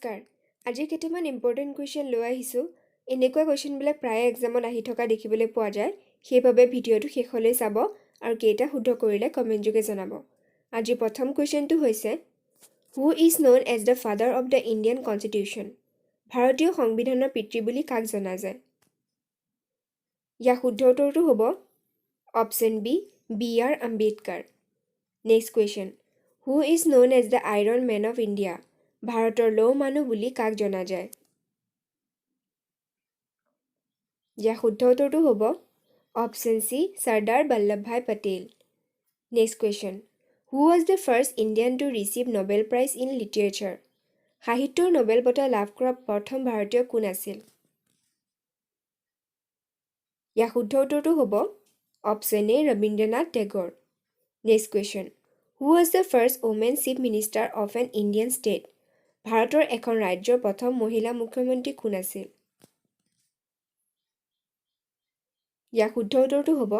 নমস্কাৰ আজি কেইটামান ইম্পৰ্টেণ্ট কুৱেশ্যন লৈ আহিছোঁ এনেকুৱা কুৱেশ্যনবিলাক প্ৰায়ে এক্সামত আহি থকা দেখিবলৈ পোৱা যায় সেইবাবে ভিডিঅ'টো শেষলৈ চাব আৰু কেইটা শুদ্ধ কৰিলে কমেণ্ট যোগে জনাব আজি প্ৰথম কুৱেশ্যনটো হৈছে who is known as the father of the Indian constitution ভাৰতীয় সংবিধানৰ পিতৃ বুলি কাক জনা যায় ইয়াৰ শুদ্ধ উত্তৰটো হ'ব option B R Ambedkar next question who is known as the iron man of India ভাৰতৰ লৌ মানুহ বুলি কাক জনা যায় ইয়াৰ শুদ্ধ উত্তৰটো হ'ব option C Sardar Vallabhbhai Patel next question who was the first Indian to receive Nobel prize in literature সাহিত্যৰ নোবেল বঁটা লাভ কৰা প্ৰথম ভাৰতীয় কোন আছিল ইয়াৰ শুদ্ধ উত্তৰটো হ'ব option A Rabindranath Tagore next question who was the first women chief minister of N Indian state ভাৰতৰ এখন ৰাজ্যৰ প্ৰথম মহিলা মুখ্যমন্ত্ৰী কোন আছিল ইয়াৰ শুদ্ধ উত্তৰটো হ'ব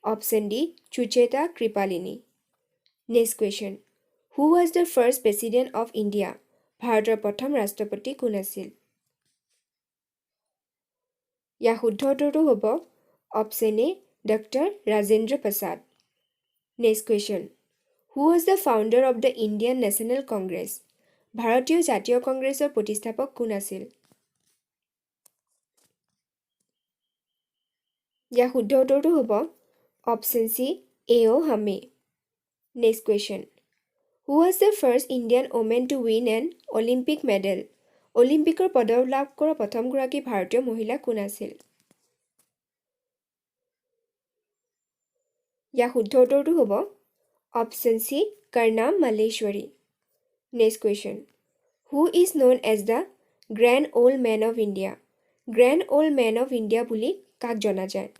option D Sucheta Kripalani next question who was the first president of India ভাৰতৰ প্ৰথম ৰাষ্ট্ৰপতি কোন আছিল ইয়াৰ শুদ্ধ উত্তৰটো হ'ব option A doctor Rajendra Prasad next question who was the founder of the Indian national congress ভাৰতীয় জাতীয় কংগ্ৰেছৰ প্ৰতিষ্ঠাপক কোন আছিল ইয়াৰ শুদ্ধ উত্তৰটো হ'ব অপশ্যন চি এ.অ. হামে next question who was the first Indian women to win an Olympic medal অলিম্পিকৰ পদক লাভ কৰা প্ৰথমগৰাকী ভাৰতীয় মহিলা কোন আছিল ইয়াৰ শুদ্ধ উত্তৰটো হ'ব option C Karnam Malleswari next question who is known as the grand old man of India grand old man of India বুলি কাক জনা যায়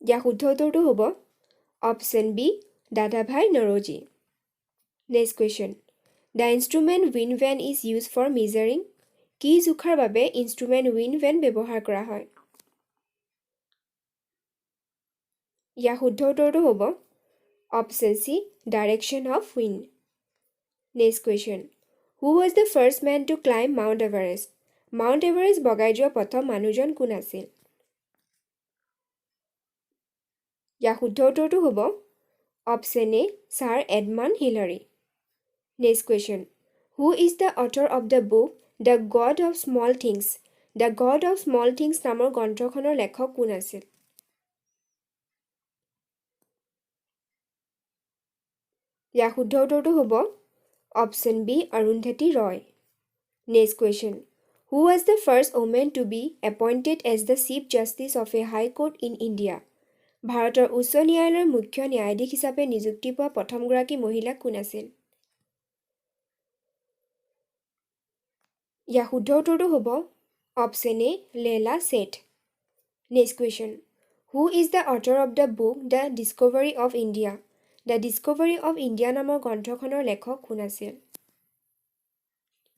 ইয়াৰ শুদ্ধ উত্তৰটো হ'ব option B Dadabhai Naoroji next question the instrument wind vane is use for measuring কি জোখাৰ বাবে ইনষ্ট্ৰুমেণ্ট উইণ্ড ভেন ব্যৱহাৰ কৰা হয় ইয়াৰ শুদ্ধ উত্তৰটো হ'ব option C direction of wind next question who was the first man to climb mount Everest বগাই যোৱা প্ৰথম মানুহজন কোন আছিল ইয়াৰ শুদ্ধ উত্তৰটো হ'ব option A sir Edmund Hillary next question who is the author of the book the god of small things নামৰ গ্ৰন্থখনৰ লেখক কোন আছিল ইয়াৰ শুদ্ধ উত্তৰটো হ'ব option B Arundhati Roy next question who was the first woman to be appointed as the chief justice of a high court in India ভাৰতৰ উচ্চ ন্যায়ালয়ৰ মুখ্য ন্যায়াধীশ হিচাপে নিযুক্তি পোৱা প্ৰথমগৰাকী মহিলা কোন আছিল ইয়াৰ শুদ্ধ উত্তৰটো হ'ব option A Lela Seth next question who is the author of the book the discovery of India নামৰ গ্ৰন্থখনৰ লেখক কোন আছিল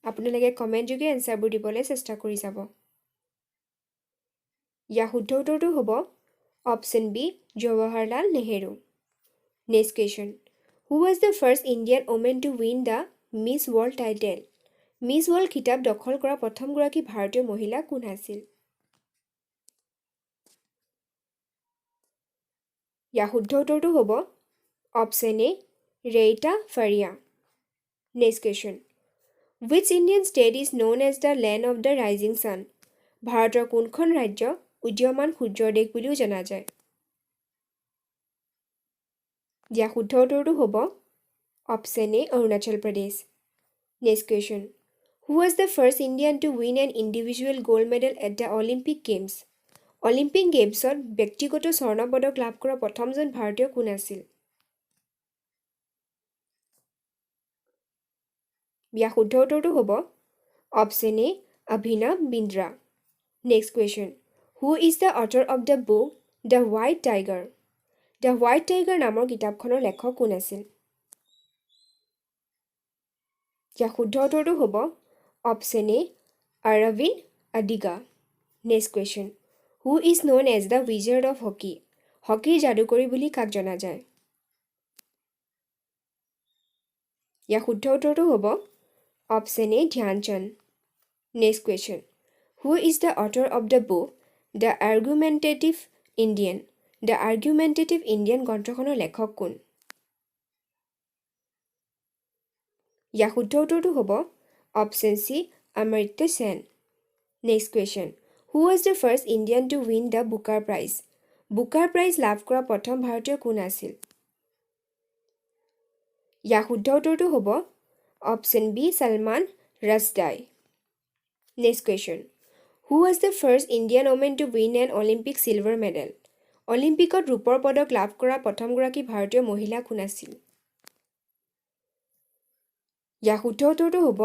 আপোনালোকে কমেণ্ট যোগে এনচাৰবোৰ দিবলৈ চেষ্টা কৰি যাব ইয়াৰ শুদ্ধ উত্তৰটো হ'ব option B Jawaharlal Nehru next question who was the first Indian women to win the Miss World title Miss World খিতাপ দখল কৰা প্ৰথমগৰাকী ভাৰতীয় মহিলা কোন আছিল ইয়াৰ শুদ্ধ উত্তৰটো হ'ব option A Reita Faria next question which Indian state is known as the land of the rising sun ভাৰতৰ কোনখন ৰাজ্য উদীয়মান সূৰ্যৰ দেশ বুলিও জনা যায় ইয়াৰ শুদ্ধ উত্তৰটো হ'ব option A Arunachal Pradesh next question who was the first Indian to win N individual gold medal at the Olympic গেমছত ব্যক্তিগত স্বৰ্ণ পদক লাভ কৰা প্ৰথমজন ভাৰতীয় কোন আছিল ইয়াৰ শুদ্ধ উত্তৰটো হ'ব option A Abhinav Bindra next question who is the author of the book the white tiger নামৰ কিতাপখনৰ লেখক কোন আছিল ইয়াৰ শুদ্ধ উত্তৰটো হ'ব option A Aravind Adiga next question who is known as the wizard of হকীৰ যাদুকৰী বুলি কাক জনা যায় ইয়াৰ শুদ্ধ উত্তৰটো হ'ব option A Dhyan Chand next question who is the author of the book the argumentative Indian গ্ৰন্থখনৰ লেখক কোন ইয়াৰ শুদ্ধ উত্তৰটো হ'ব option C Amartya Sen next question who was the first Indian to win the Booker prize লাভ কৰা প্ৰথম ভাৰতীয় কোন আছিল ইয়াৰ শুদ্ধ উত্তৰটো হ'ব option B Salman Rushdie next question who was the first Indian women to win an Olympic silver medal অলিম্পিকত ৰূপৰ পদক লাভ কৰা প্ৰথমগৰাকী ভাৰতীয় মহিলা কোন আছিল ইয়াৰ শুদ্ধ উত্তৰটো হ'ব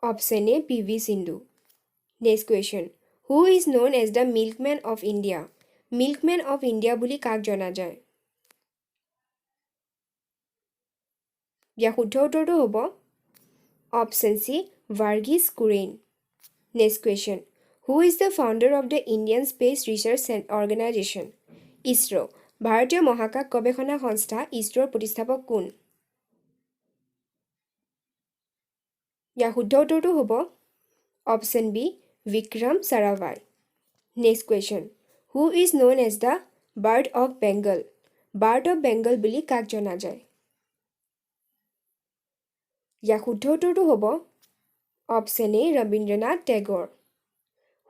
option A P V. Sindhu next question who is known as the milkman of India বুলি কাক জনা যায় ইয়াৰ শুদ্ধ উত্তৰটো হ'ব option C Verghese Kurien next question who is the founder of the Indian space research organisation ISRO' ভাৰতীয় মহাকাশ গৱেষণা সংস্থা ইছৰ'ৰ প্ৰতিষ্ঠাপক কোন ইয়াৰ শুদ্ধ উত্তৰটো হ'ব option B Vikram Sarabhai next question who is known as the bard of Bengal বুলি কাক জনা যায় ইয়াৰ শুদ্ধ উত্তৰটো হ'ব option A Rabindranath Tagore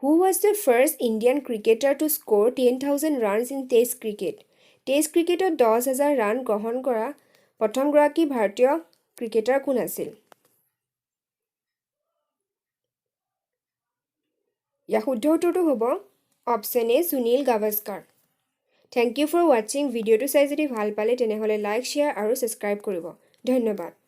who was the first Indian cricketer to score 10,000 runs in test ক্ৰিকেটত 10,000 ৰান গ্ৰহণ কৰা প্ৰথমগৰাকী ভাৰতীয় ক্ৰিকেটাৰ কোন আছিল ইয়াৰ শুদ্ধ উত্তৰটো হ'ব option A Sunil Gavaskar thank you for ৱাচিং ভিডিঅ'টো চাই যদি ভাল পালে তেনেহ'লে লাইক শ্বেয়াৰ আৰু ছাবস্ক্ৰাইব কৰিব ধন্যবাদ